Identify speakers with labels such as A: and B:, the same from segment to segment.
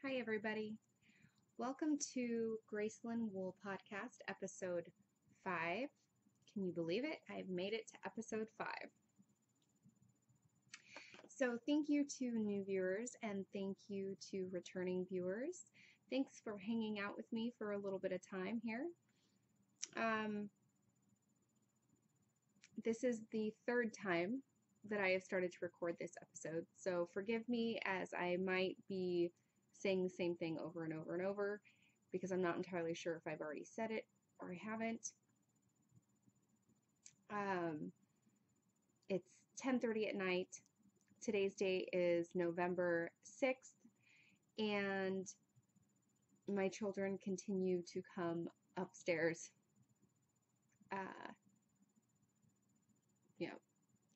A: Hi, everybody. Welcome to Gracelyn Wool Podcast, episode 5. Can you believe it? I've made it to episode 5. So, thank you to new viewers and thank you to returning viewers. Thanks for hanging out with me for a little bit of time here. This is the third time that I have started to record this episode, so forgive me as I might be saying the same thing over and over and over because I'm not entirely sure if I've already said it or I haven't. It's 10:30 at night. Today's date is November 6th, and my children continue to come upstairs.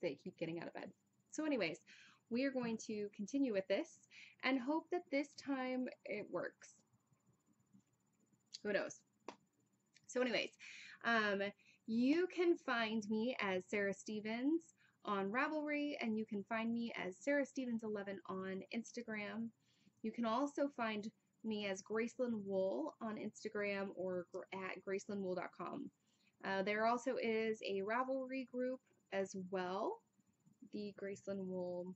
A: They keep getting out of bed. So anyways, we are going to continue with this and hope that this time it works. Who knows? So anyways, you can find me as Sarah Stevens on Ravelry, and you can find me as Sarah Stevens11 on Instagram. You can also find me as Gracelyn Wool on Instagram or at gracelynwool.com. There also is a Ravelry group as well, the Gracelyn Wool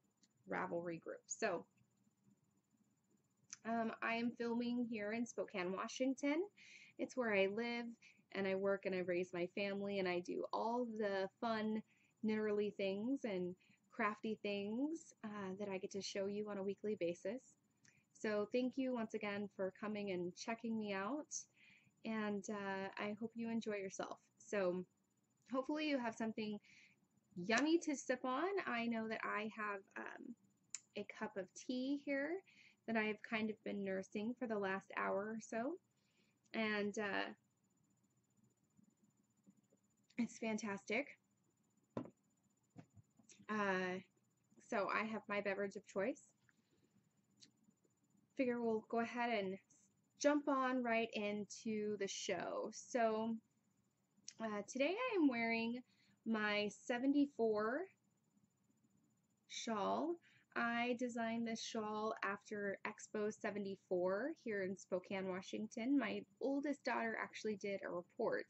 A: Ravelry group. So I am filming here in Spokane, Washington. It's where I live and I work and I raise my family and I do all the fun knitterly things and crafty things that I get to show you on a weekly basis. So thank you once again for coming and checking me out, and I hope you enjoy yourself. So hopefully you have something yummy to sip on. I know that I have a cup of tea here that I've kind of been nursing for the last hour or so, and it's fantastic. So I have my beverage of choice. Figure we'll go ahead and jump on right into the show. So today I am wearing my 74 shawl. I designed this shawl after Expo 74 here in Spokane, Washington. My oldest daughter actually did a report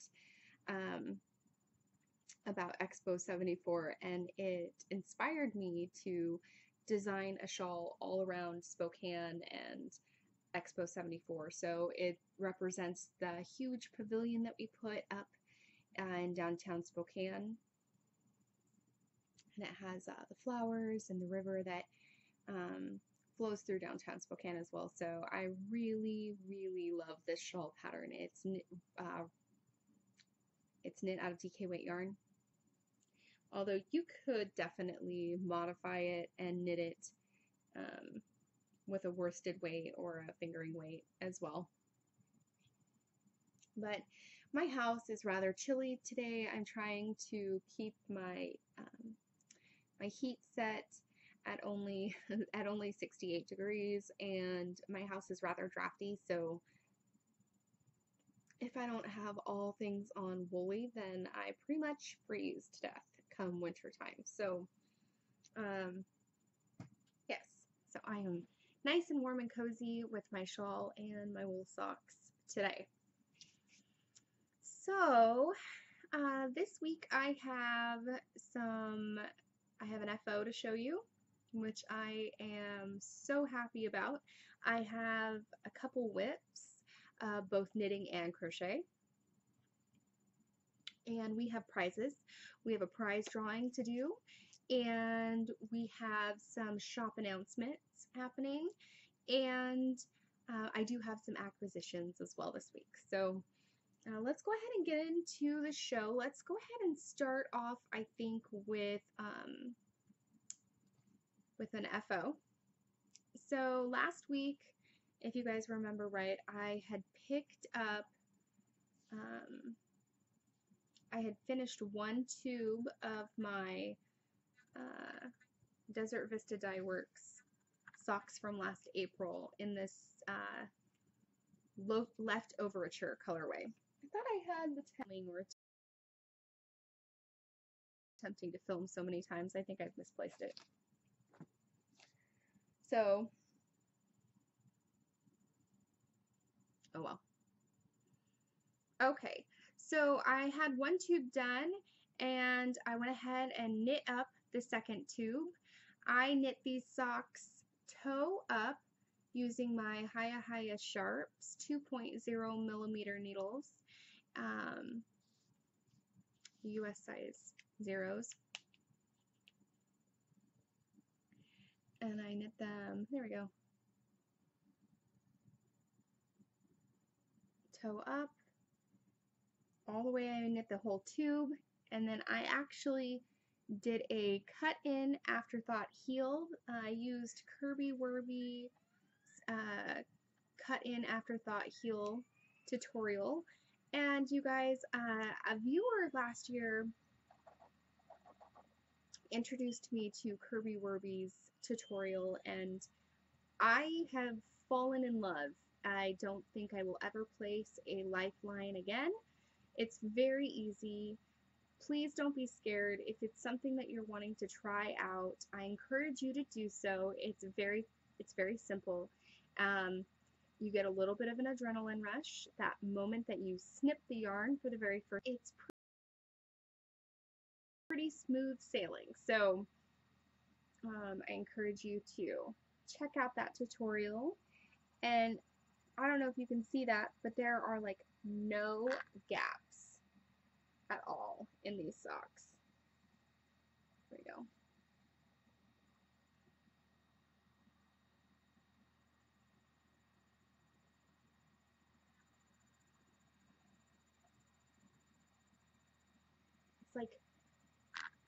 A: about Expo 74, and it inspired me to design a shawl all around Spokane and Expo 74. So it represents the huge pavilion that we put up in downtown Spokane. And it has the flowers and the river that flows through downtown Spokane as well. So I really, really love this shawl pattern. It's knit out of DK weight yarn. Although you could definitely modify it and knit it with a worsted weight or a fingering weight as well. But my house is rather chilly today. I'm trying to keep my my heat set at only 68 degrees, and my house is rather drafty, so if I don't have all things on woolly, then I pretty much freeze to death come winter time. So yes, so I am nice and warm and cozy with my shawl and my wool socks today. So this week I have an FO to show you, which I am so happy about. I have a couple whips, both knitting and crochet. And we have prizes. We have a prize drawing to do, and we have some shop announcements happening, and I do have some acquisitions as well this week. So let's go ahead and get into the show. Let's go ahead and start off, I think, with an FO. So last week, if you guys remember right, I had picked up, I had finished one tube of my Desert Vista Dye Works socks from last April in this leftoverature colorway. I thought I had the timing or attempting to film so many times. I think I've misplaced it. So Oh well. Okay, so I had one tube done and I went ahead and knit up the second tube. I knit these socks toe up using my Haya Sharps 2.0 millimeter needles, US size zeros. And I knit them, there we go, toe up, all the way I knit the whole tube, and then I actually did a cut in afterthought heel. I used Kirby Werby cut in afterthought heel tutorial, and you guys, a viewer last year introduced me to Kirby Werby's tutorial, and I have fallen in love. I don't think I will ever place a lifeline again. It's very easy. Please don't be scared. If it's something that you're wanting to try out, I encourage you to do so. It's very simple. You get a little bit of an adrenaline rush that moment that you snip the yarn for the very first. It's pretty smooth sailing. So I encourage you to check out that tutorial. And I don't know if you can see that, but there are like no gaps at all in these socks. There we go. It's like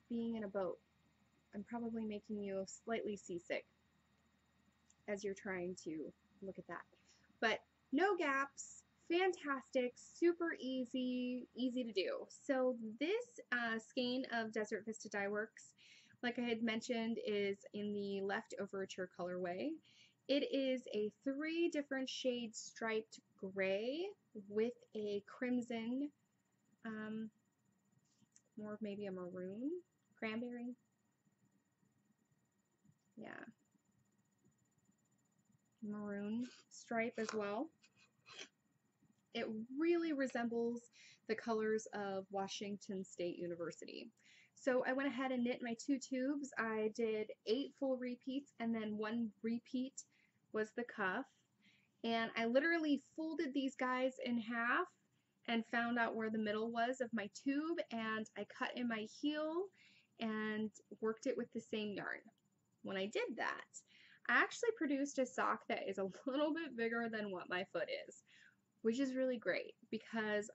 A: being in a boat. I'm probably making you slightly seasick as you're trying to look at that. But no gaps, fantastic, super easy to do. So this skein of Desert Vista Dye Works, like I had mentioned, is in the Leftover colorway. It is a 3 different shade striped gray with a crimson, more of maybe a maroon, cranberry. Yeah, maroon stripe as well. It really resembles the colors of Washington State University. So I went ahead and knit my 2 tubes. I did 8 full repeats, and then 1 repeat was the cuff. And I literally folded these guys in half and found out where the middle was of my tube, and I cut in my heel and worked it with the same yarn. When I did that, I actually produced a sock that is a little bit bigger than what my foot is, which is really great because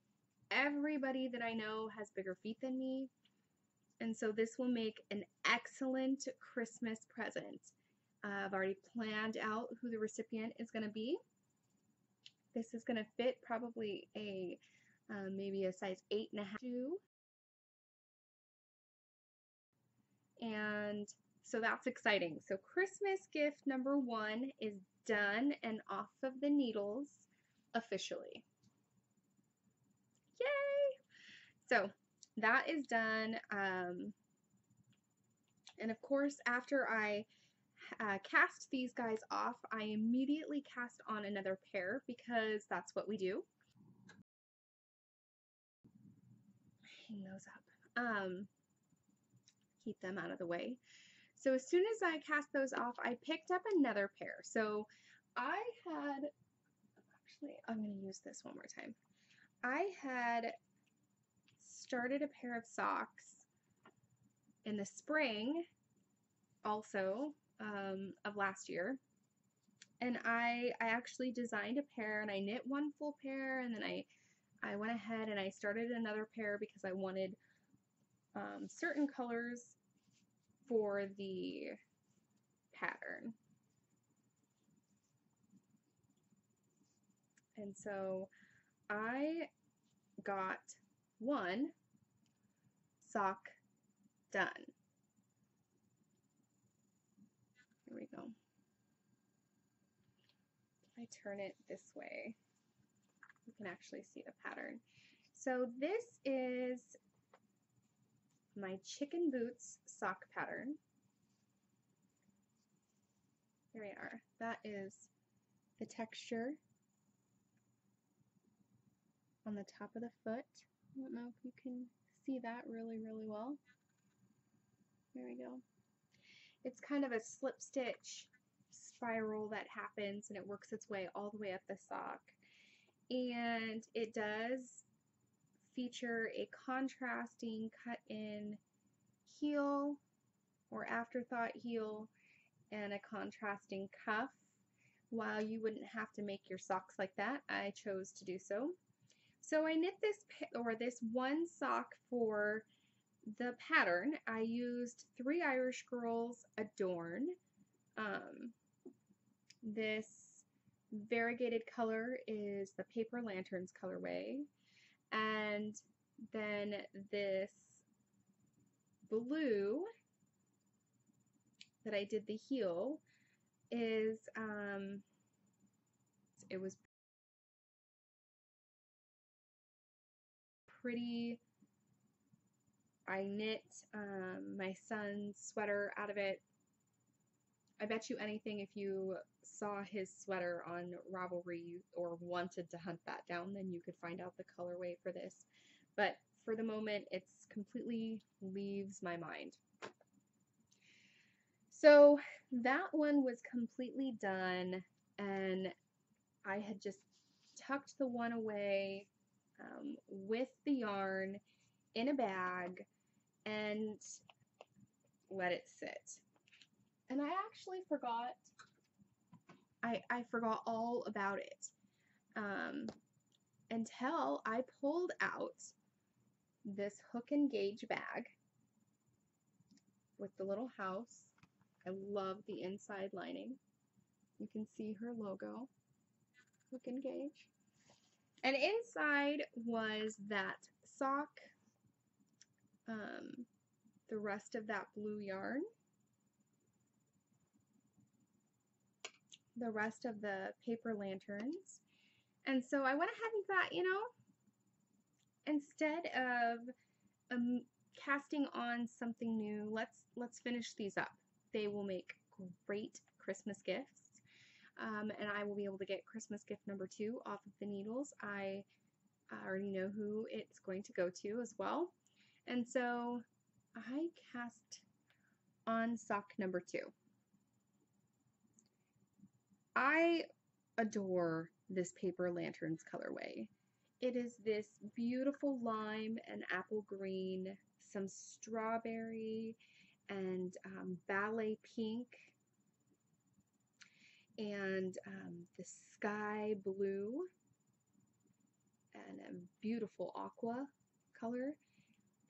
A: everybody that I know has bigger feet than me, and so this will make an excellent Christmas present. I've already planned out who the recipient is going to be. This is going to fit probably a maybe a size 8.5 shoe. And so that's exciting. So Christmas gift number 1 is done and off of the needles officially. Yay! So that is done. And of course, after I cast these guys off, I immediately cast on another pair because that's what we do. Hang those up. Keep them out of the way. So as soon as I cast those off, I picked up another pair. So I had, actually, I'm going to use this one more time. I had started a pair of socks in the spring also of last year. And I actually designed a pair, and I knit 1 full pair, and then I went ahead and I started another pair because I wanted certain colors for the pattern. And so I got 1 sock done. Here we go. If I turn it this way, you can actually see the pattern. So this is my chicken boots sock pattern. Here we are. That is the texture on the top of the foot. I don't know if you can see that really, really well. There we go. It's kind of a slip stitch spiral that happens, and it works its way all the way up the sock. And it does feature a contrasting cut-in heel or afterthought heel and a contrasting cuff. While you wouldn't have to make your socks like that, I chose to do so. So I knit this one sock for the pattern. I used 3 Irish Girls Adorn. This variegated color is the Paper Lanterns colorway, and then this blue that I did the heel is it was pretty. I knit my son's sweater out of it. I bet you anything if you saw his sweater on Ravelry or wanted to hunt that down, then you could find out the colorway for this. But for the moment, it's completely leaves my mind. So that one was completely done, and I had just tucked the one away with the yarn in a bag and let it sit. And I actually forgot, I forgot all about it until I pulled out this hook and gauge bag with the little house. I love the inside lining. You can see her logo, hook and gauge. And inside was that sock, the rest of that blue yarn, the rest of the Paper Lanterns. And so I went ahead and thought, you know, instead of casting on something new, let's finish these up. They will make great Christmas gifts, and I will be able to get Christmas gift number 2 off of the needles. I already know who it's going to go to as well, and so I cast on sock number 2. I adore this Paper Lanterns colorway. It is this beautiful lime and apple green, some strawberry and ballet pink, and the sky blue and a beautiful aqua color,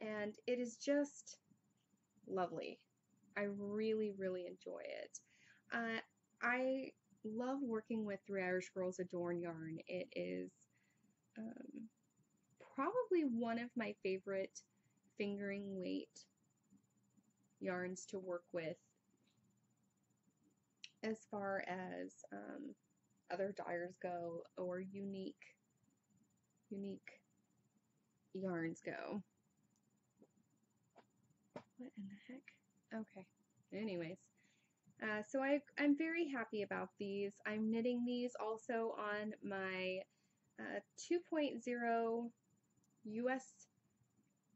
A: and it is just lovely. I really, really enjoy it. I love working with 3 Irish Girls Adorn yarn. It is probably one of my favorite fingering weight yarns to work with as far as other dyers go or unique yarns go. What in the heck? Okay. Anyways, so I'm very happy about these. I'm knitting these also on my 2.0 US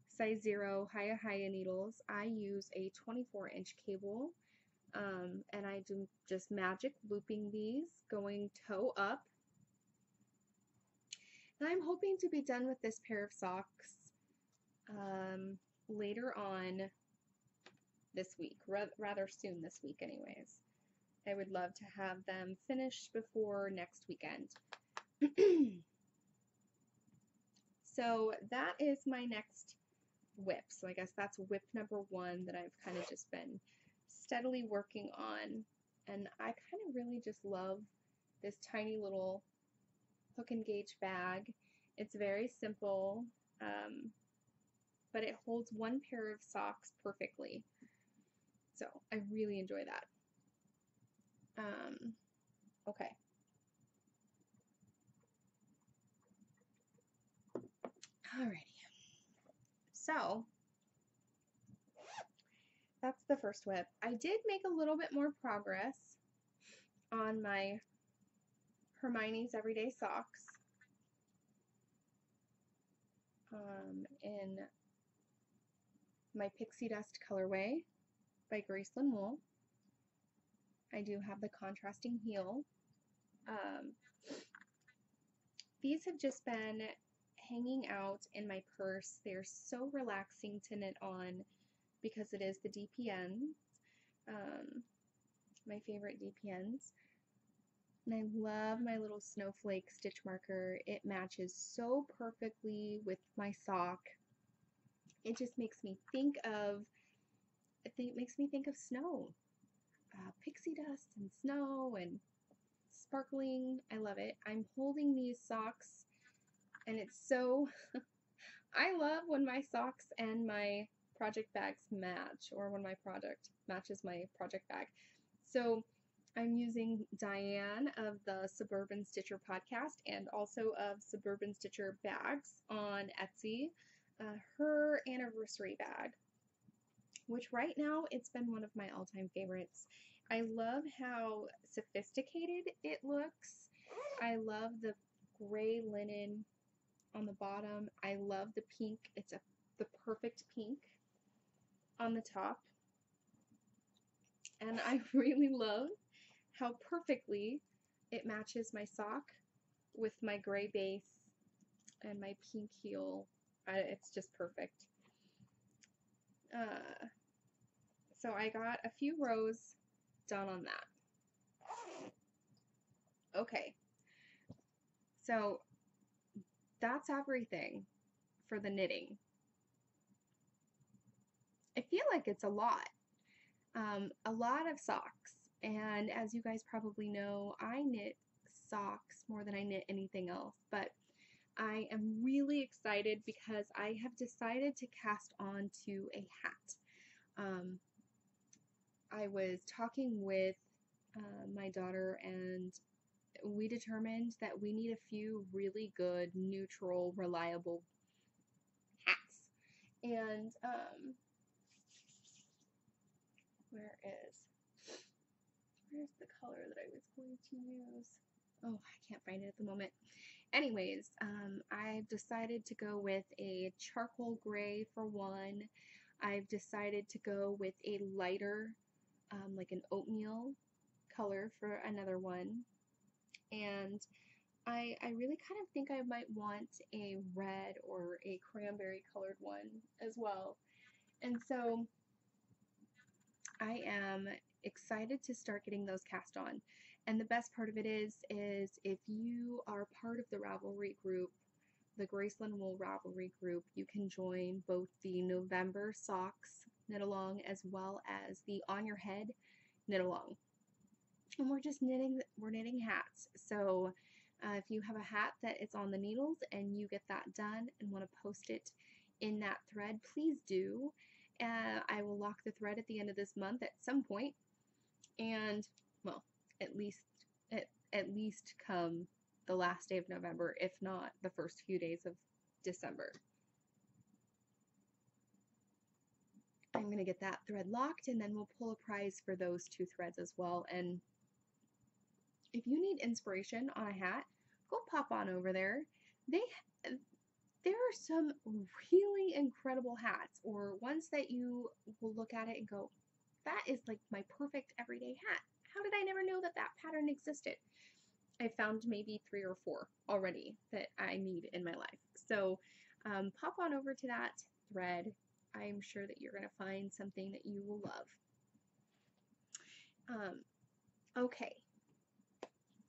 A: size 0 Haya needles. I use a 24-inch cable, and I do just magic looping these, going toe up. And I'm hoping to be done with this pair of socks later on this week, rather soon this week anyways. I would love to have them finished before next weekend. So that is my next whip. So I guess that's whip number 1 that I've kind of just been steadily working on. And I kind of really just love this tiny little hook and gauge bag. It's very simple, but it holds one pair of socks perfectly. So I really enjoy that. Okay. Alrighty. So that's the first whip. I did make a little bit more progress on my Hermione's Everyday Socks. in my Pixie Dust colorway by Graceland Wool. I do have the contrasting heel. These have just been hanging out in my purse. They're so relaxing to knit on because it is the DPNs, my favorite DPNs. And I love my little snowflake stitch marker. It matches so perfectly with my sock. It just makes me think of, snow, pixie dust and snow and sparkling. I love it. I'm holding these socks, and it's so, I love when my socks and my project bags match, or when my project matches my project bag. So I'm using Diane of the Suburban Stitcher podcast and also of Suburban Stitcher bags on Etsy, her anniversary bag, which right now it's been one of my all-time favorites. I love how sophisticated it looks. I love the gray linen on the bottom. I love the pink. It's the perfect pink on the top. And I really love how perfectly it matches my sock with my gray base and my pink heel. It's just perfect. So I got a few rows done on that. Okay, so that's everything for the knitting. I feel like it's a lot of socks, and as you guys probably know, I knit socks more than I knit anything else, but I am really excited because I have decided to cast on to a hat. I was talking with my daughter, and we determined that we need a few really good, neutral, reliable hats. And where's the color that I was going to use? Oh, I can't find it at the moment. Anyways, I've decided to go with a charcoal gray for one. I've decided to go with a lighter, like an oatmeal color for another one. And I really kind of think I might want a red or a cranberry colored one as well. And so I am excited to start getting those cast on. And the best part of it is if you are part of the Ravelry group, the Graceland Wool Ravelry group, you can join both the November socks knit along as well as the On Your Head knit along. And we're knitting hats. So if you have a hat that is on the needles and you get that done and want to post it in that thread, please do. I will lock the thread at the end of this month at some point, and well, at least come the last day of November, if not the first few days of December. I'm going to get that thread locked, and then we'll pull a prize for those two threads as well. And if you need inspiration on a hat, go pop on over there. There are some really incredible hats, or ones that you will look at it and go, that is like my perfect everyday hat. How did I never know that pattern existed? I found maybe 3 or 4 already that I need in my life. So pop on over to that thread. I'm sure that you're going to find something that you will love. Okay,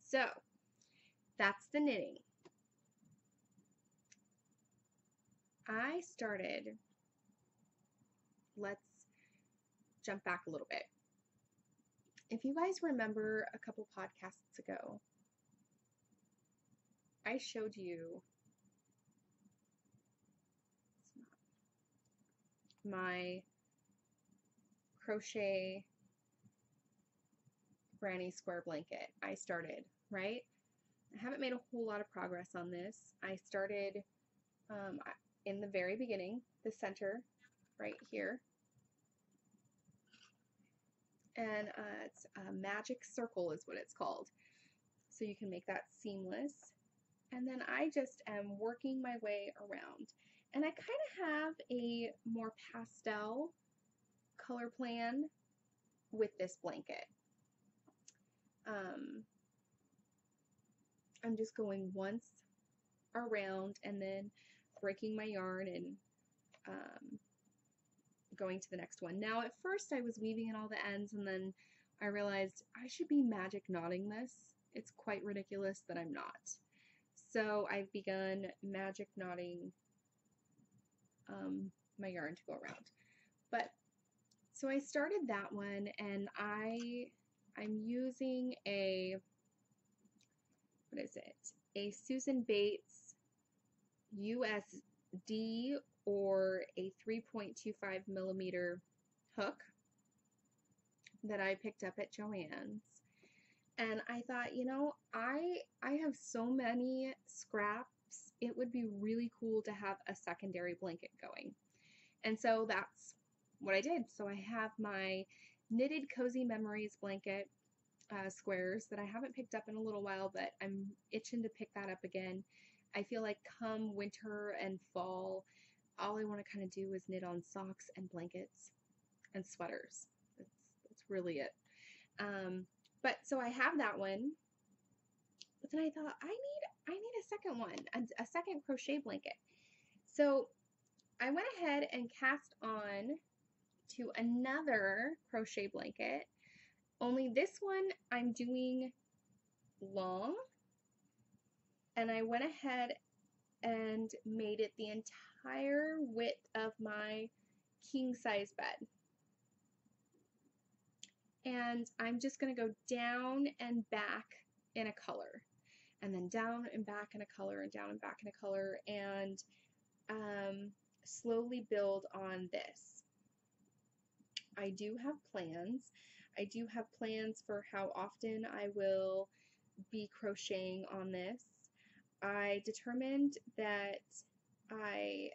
A: so that's the knitting. I started, let's jump back a little bit. If you guys remember a couple podcasts ago, I showed you my crochet granny square blanket. I started, right? I haven't made a whole lot of progress on this. I started in the very beginning, the center right here. And it's a magic circle is what it's called. So you can make that seamless. And then I just am working my way around. And I kind of have a more pastel color plan with this blanket. I'm just going once around and then breaking my yarn and going to the next one. Now at first I was weaving in all the ends, and then I realized I should be magic knotting this. It's quite ridiculous that I'm not. So I've begun magic knotting my yarn to go around. But so I started that one, and I'm using a, what is it? A Susan Bates USD or a 3.25 millimeter hook that I picked up at Joann's. And I thought, you know, I have so many scraps, it would be really cool to have a secondary blanket going. And so that's what I did. So I have my Knitted Cozy Memories blanket squares that I haven't picked up in a little while, but I'm itching to pick that up again. I feel like come winter and fall, all I want to kind of do is knit on socks and blankets and sweaters. That's really it. But so I have that one, but then I thought I need a second one, a second crochet blanket. So I went ahead and cast on to another crochet blanket, only this one I'm doing long, and I went ahead and made it the entire width of my king size bed. And I'm just going to go down and back in a color, and then down and back in a color, and down and back in a color, and slowly build on this. I do have plans. I do have plans for how often I will be crocheting on this. I determined that I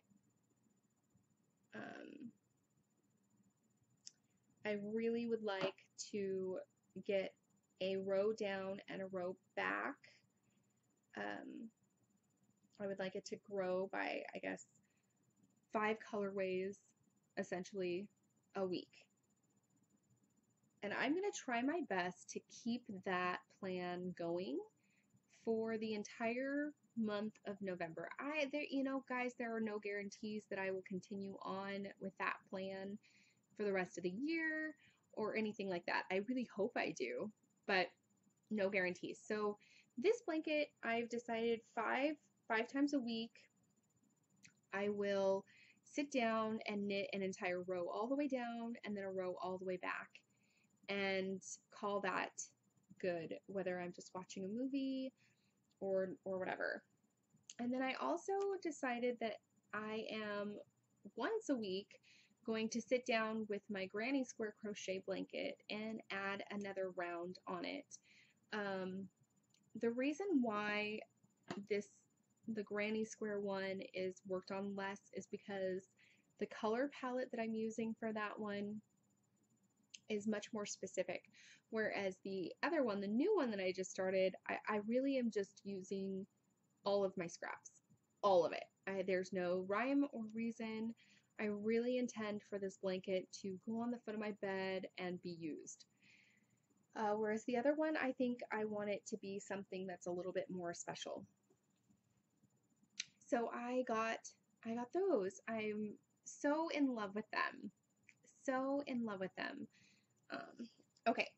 A: really would like to get a row down and a row back. I would like it to grow by, I guess, 5 colorways, essentially, a week. And I'm going to try my best to keep that plan going for the entire month of November. You know, guys, there are no guarantees that I will continue on with that plan for the rest of the year or anything like that. I really hope I do, but no guarantees. So this blanket, I've decided five times a week, I will sit down and knit an entire row all the way down and then a row all the way back, and call that good, whether I'm just watching a movie or whatever. And then I also decided that I am once a week going to sit down with my granny square crochet blanket and add another round on it. The reason why the granny square one is worked on less is because the color palette that I'm using for that one is much more specific, whereas the other one, the new one that I just started, I really am just using all of my scraps, all of it. There's no rhyme or reason. I really intend for this blanket to go on the foot of my bed and be used. Whereas the other one, I think I want it to be something that's a little bit more special. So I got those. I'm so in love with them. So in love with them. Okay,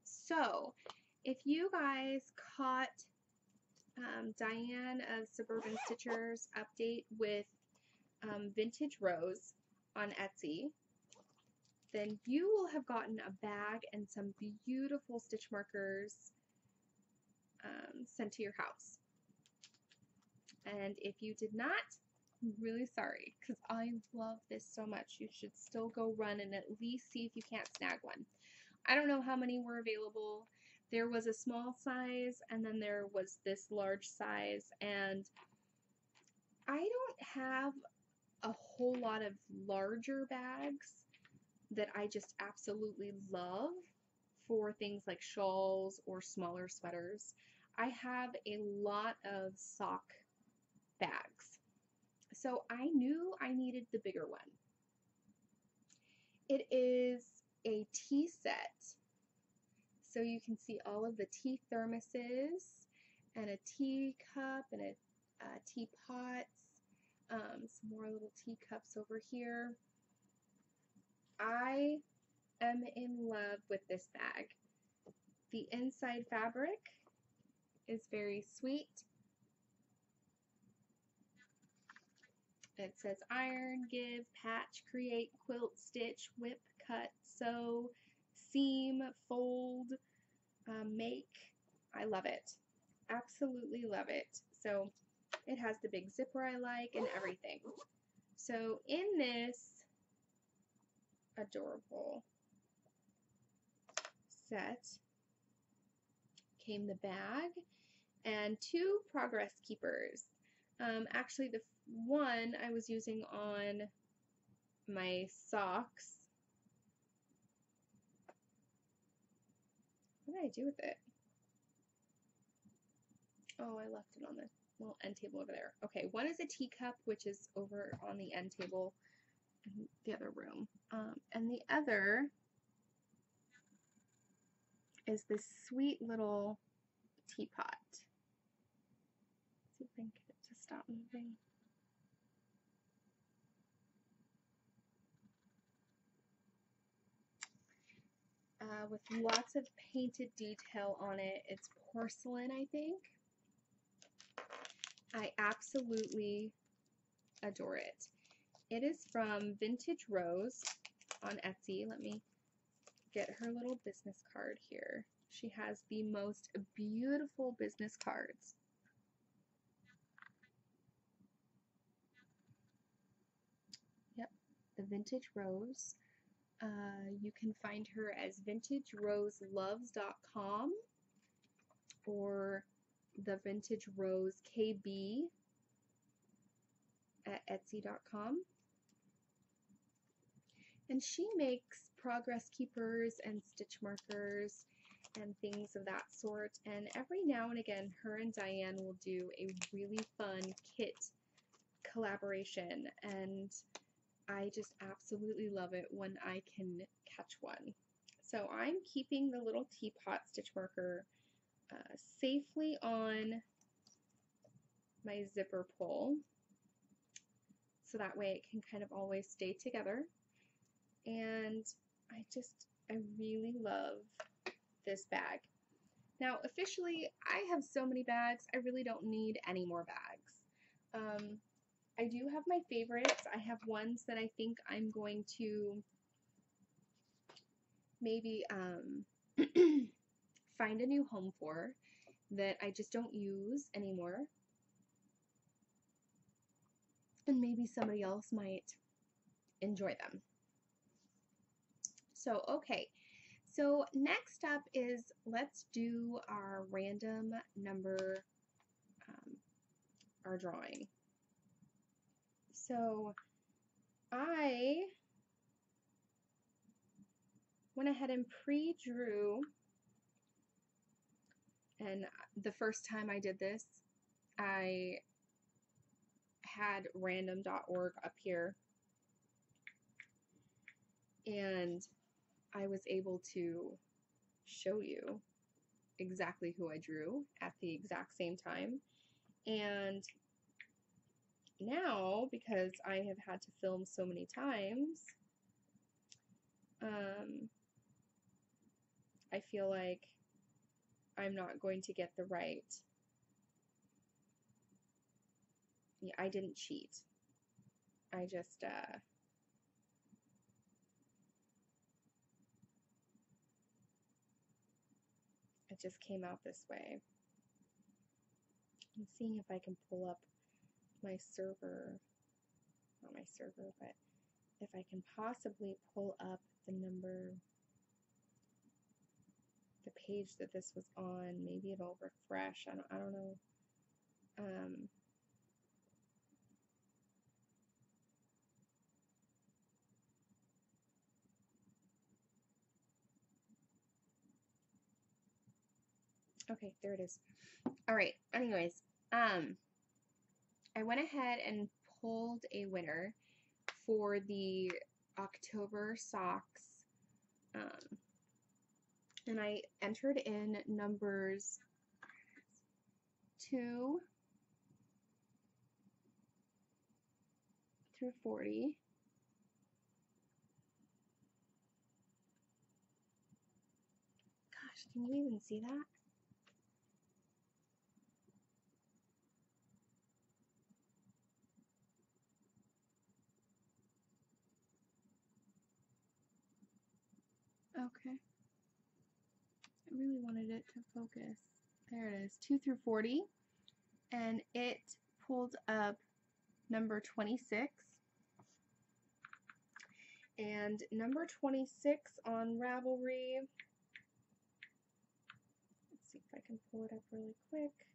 A: so if you guys caught Diane of Suburban Stitchers update with Vintage Rose on Etsy, then you will have gotten a bag and some beautiful stitch markers sent to your house. And if you did not, I'm really sorry, because I love this so much. You should still go run and at least see if you can't snag one. I don't know how many were available. There was a small size, and then there was this large size, and I don't have a whole lot of larger bags that I just absolutely love for things like shawls or smaller sweaters. I have a lot of sock bags. So I knew I needed the bigger one. It is a tea set. So you can see all of the tea thermoses and a teacup and a teapot. Some more little teacups over here. I am in love with this bag. The inside fabric is very sweet. It says iron, give, patch, create, quilt, stitch, whip, cut, sew, seam, fold, make. I love it. Absolutely love it. So it has the big zipper I like and everything. So in this adorable set came the bag and 2 progress keepers. Actually, the one I was using on my socks. What did I do with it? Oh, I left it on the little end table over there. Okay, one is a teacup, which is over on the end table in the other room. And the other is this sweet little teapot. Let's see if I can get it to stop moving. With lots of painted detail on it. It's porcelain, I think. I absolutely adore it. It is from Vintage Rose on Etsy. Let me get her little business card here. She has the most beautiful business cards. Yep, the Vintage Rose. You can find her as vintageroseloves.com or the Vintage Rose KB at etsy.com. And she makes progress keepers and stitch markers and things of that sort. And every now and again, her and Diane will do a really fun kit collaboration. And I just absolutely love it when I can catch one. So I'm keeping the little teapot stitch marker safely on my zipper pull. So that way it can kind of always stay together. And I really love this bag. Now, officially, I have so many bags, I really don't need any more bags. I do have my favorites. I have ones that I think I'm going to maybe find a new home for that I just don't use anymore. And maybe somebody else might enjoy them. So, okay. So next up is let's do our random number, our drawing. So I went ahead and pre-drew, and the first time I did this, I had random.org up here, and I was able to show you exactly who I drew at the exact same time. And now, because I have had to film so many times, I feel like I'm not going to get the right. Yeah, I didn't cheat. I just it just came out this way. I'm seeing if I can pull up my server, not my server, but if I can possibly pull up the number, the page that this was on. Maybe it'll refresh. I don't know. Okay, there it is. All right. Anyways, I went ahead and pulled a winner for the October socks. And I entered in numbers 2 through 40. Gosh, can you even see that? Okay. I really wanted it to focus. There it is, 2 through 40. And it pulled up number 26. And number 26 on Ravelry, let's see if I can pull it up really quick.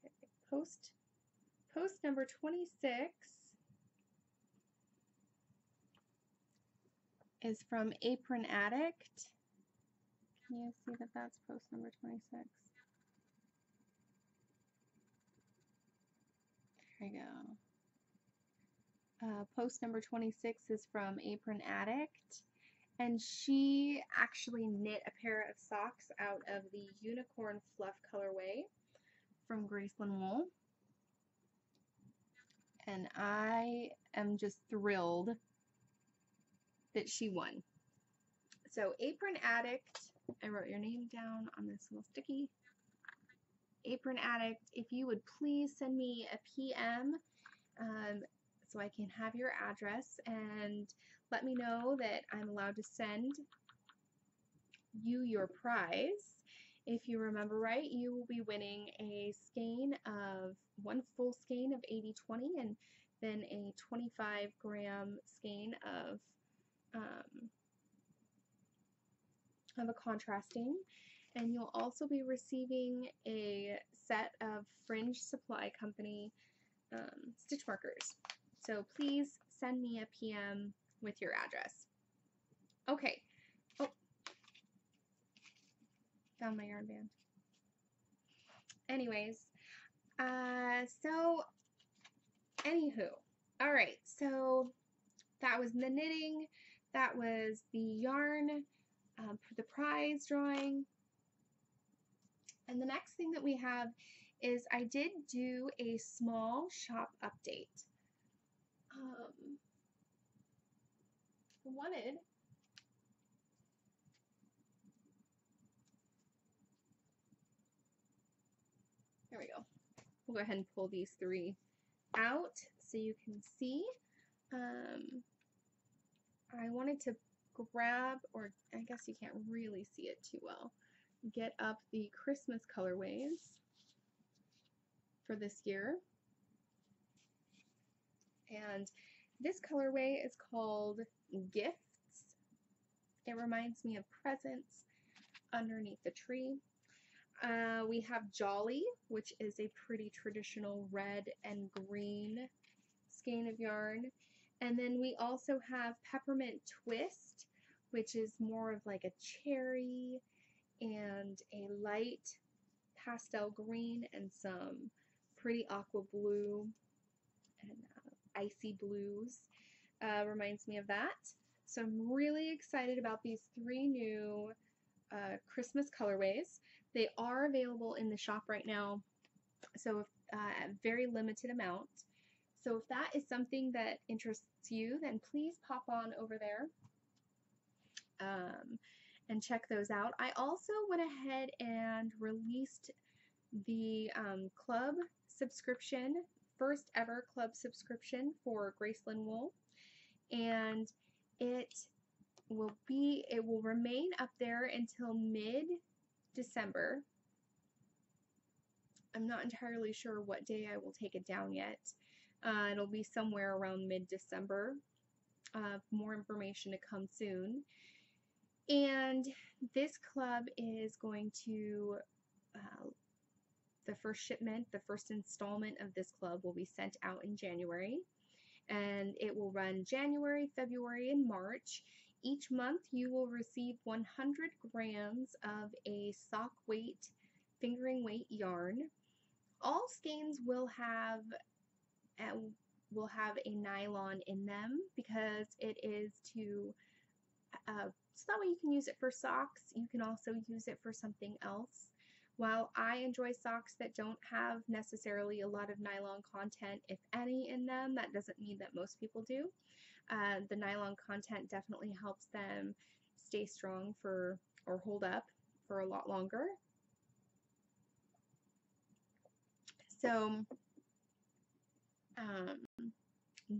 A: Okay, post number 26 is from Apron Addict. Can you see that that's post number 26? There you go. Post number 26 is from Apron Addict, and she actually knit a pair of socks out of the Unicorn Fluff colorway from Graceland Wool, and I am just thrilled that she won. So Apron Addict, I wrote your name down on this little sticky. Apron Addict, if you would please send me a PM so I can have your address and let me know that I'm allowed to send you your prize. If you remember right, you will be winning a skein of one full skein of 80/20 and then a 25-gram skein of a contrasting, and you'll also be receiving a set of Fringe Supply Company stitch markers. So please send me a PM with your address. Okay. Oh, found my yarn band. Anyways, so anywho, all right, so that was the knitting, that was the yarn for the prize drawing, and the next thing that we have is I did do a small shop update. There we go. We'll go ahead and pull these 3 out so you can see. I wanted to grab, or I guess you can't really see it too well, get up the Christmas colorways for this year. And this colorway is called Gifts. It reminds me of presents underneath the tree. We have Jolly, which is a pretty traditional red and green skein of yarn. And then we also have Peppermint Twist, which is more of like a cherry and a light pastel green and some pretty aqua blue and icy blues. Reminds me of that. So I'm really excited about these 3 new Christmas colorways. They are available in the shop right now, so a very limited amount. So if that is something that interests you, then please pop on over there and check those out. I also went ahead and released the club subscription, first ever club subscription for Graceland Wool, and it will remain up there until mid-December. I'm not entirely sure what day I will take it down yet. It'll be somewhere around mid-December. More information to come soon. And this club is going to, the first shipment, the first installment of this club will be sent out in January. And it will run January, February, and March. Each month you will receive 100 grams of a sock weight, fingering weight yarn. All skeins will have a nylon in them because it is to so that way you can use it for socks. You can also use it for something else. While I enjoy socks that don't have necessarily a lot of nylon content, if any, in them, that doesn't mean that most people do. The nylon content definitely helps them stay strong or hold up for a lot longer. So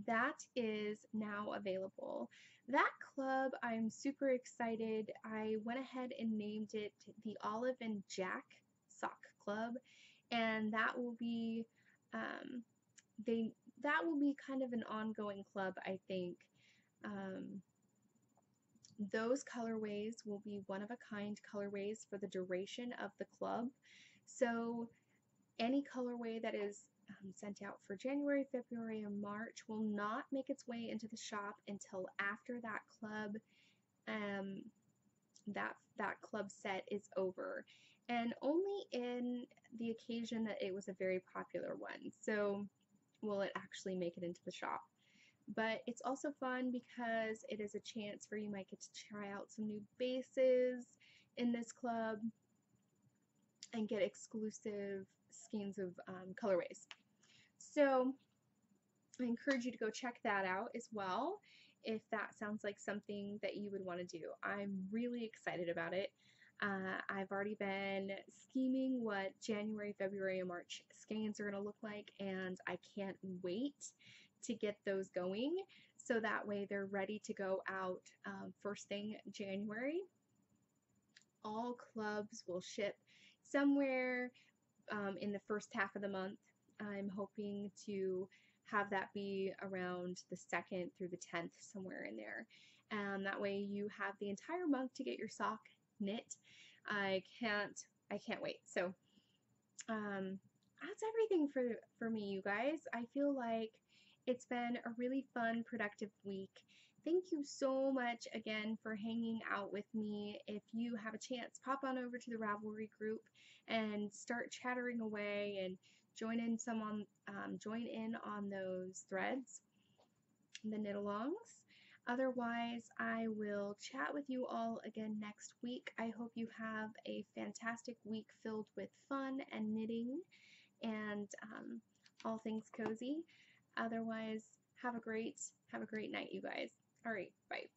A: that is now available. That club, I'm super excited. I went ahead and named it the Olive and Jack Sock Club, and that will be kind of an ongoing club, I think. Those colorways will be one-of-a-kind colorways for the duration of the club. So any colorway that is sent out for January, February, or March will not make its way into the shop until after that club that club set is over, and only in the occasion that it was a very popular one. So will it actually make it into the shop. But it's also fun because it is a chance where you might get to try out some new bases in this club and get exclusive skeins of colorways. So I encourage you to go check that out as well if that sounds like something that you would want to do. I'm really excited about it. I've already been scheming what January, February, and March skeins are going to look like, and I can't wait to get those going so that way they're ready to go out first thing January. All clubs will ship somewhere in the first half of the month. I'm hoping to have that be around the 2nd through the 10th, somewhere in there. That way you have the entire month to get your sock knit. I can't wait. So that's everything for me, you guys. I feel like it's been a really fun, productive week. Thank you so much again for hanging out with me. If you have a chance, pop on over to the Ravelry group and start chattering away and join in on those threads, the knit-alongs. Otherwise, I will chat with you all again next week. I hope you have a fantastic week filled with fun and knitting and all things cozy. Otherwise, have a great night, you guys. All right, bye.